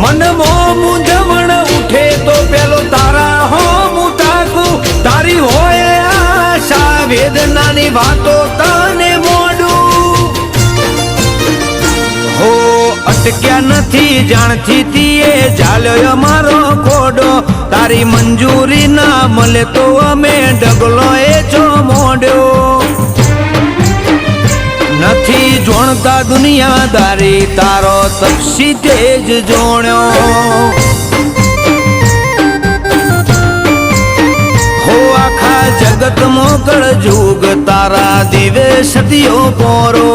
મન મો મૂંઝવણ ઉઠે તો પેલો તારા હો મુતાકું તારી હોય આશા વેદનાની વાતો તને મોડું હો અટક્યા નથી જાણથી તીએ ઝાલ્યો અમારો ખોડો તારી મંજૂરી ના મળે તો અમે ડગલો એ જો મોડ્યો નથી જોણતા દુનિયાદારી તારો તપસી તેજ જોણ્યો હો આખા જગત મોકળ જુગ તારા દિવે સદીઓ પોરો